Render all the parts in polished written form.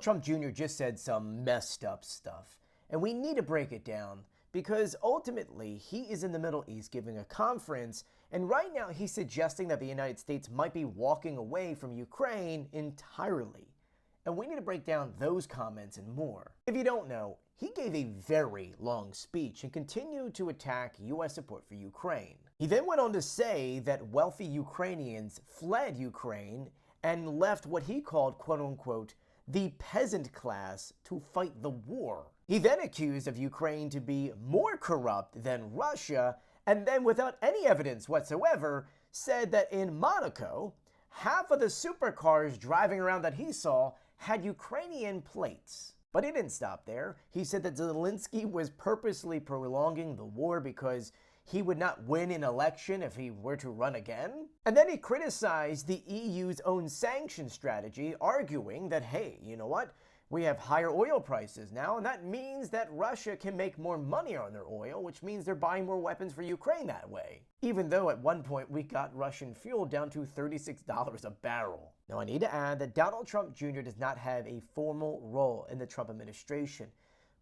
Trump Jr. just said some messed up stuff, and we need to break it down because ultimately he is in the Middle East giving a conference, and right now he's suggesting that the United States might be walking away from Ukraine entirely. And we need to break down those comments and more. If you don't know, he gave a very long speech and continued to attack U.S. support for Ukraine. He then went on to say that wealthy Ukrainians fled Ukraine and left what he called, quote unquote, the peasant class to fight the war. He then accused of Ukraine to be more corrupt than Russia, and then without any evidence whatsoever, said that in Monaco, half of the supercars driving around that he saw had Ukrainian plates. But he didn't stop there. He said that Zelensky was purposely prolonging the war because he would not win an election if he were to run again. And then he criticized the EU's own sanction strategy, arguing that, hey, you know what? We have higher oil prices now, and that means that Russia can make more money on their oil, which means they're buying more weapons for Ukraine that way. Even though at one point we got Russian fuel down to $36 a barrel. Now I need to add that Donald Trump Jr. does not have a formal role in the Trump administration,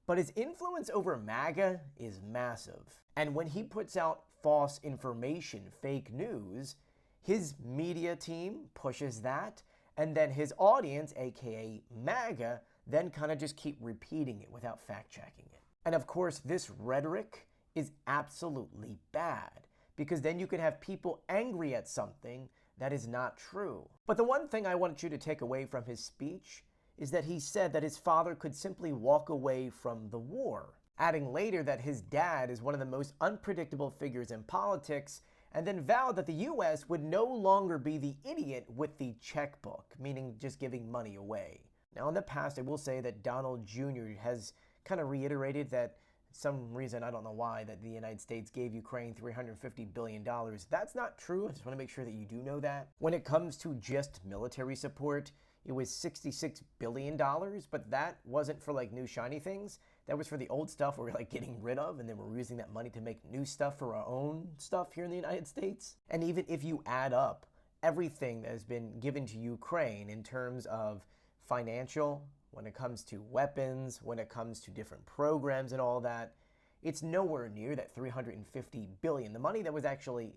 but his influence over MAGA is massive. And when he puts out false information, fake news, his media team pushes that, and then his audience, aka MAGA, then kind of just keep repeating it without fact-checking it. And of course, this rhetoric is absolutely bad, because then you can have people angry at something that is not true. But the one thing I want you to take away from his speech is that he said that his father could simply walk away from the war, adding later that his dad is one of the most unpredictable figures in politics, and then vowed that the U.S. would no longer be the idiot with the checkbook, meaning just giving money away. Now, in the past, I will say that Donald Jr. has kind of reiterated that some reason, I don't know why, that the United States gave Ukraine $350 billion. That's not true. I just want to make sure that you do know that. When it comes to just military support, it was $66 billion, but that wasn't for like new shiny things. That was for the old stuff we're like getting rid of, and then we're using that money to make new stuff for our own stuff here in the United States. And even if you add up everything that has been given to Ukraine in terms of financial, when it comes to weapons, when it comes to different programs and all that, it's nowhere near that $350 billion. The money that was actually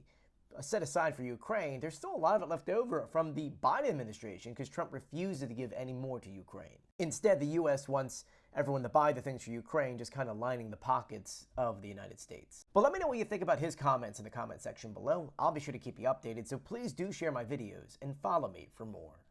set aside for Ukraine, there's still a lot of it left over from the Biden administration because Trump refused to give any more to Ukraine. Instead, the U.S. wants everyone to buy the things for Ukraine, just kind of lining the pockets of the United States. But let me know what you think about his comments in the comment section below. I'll be sure to keep you updated, so please do share my videos and follow me for more.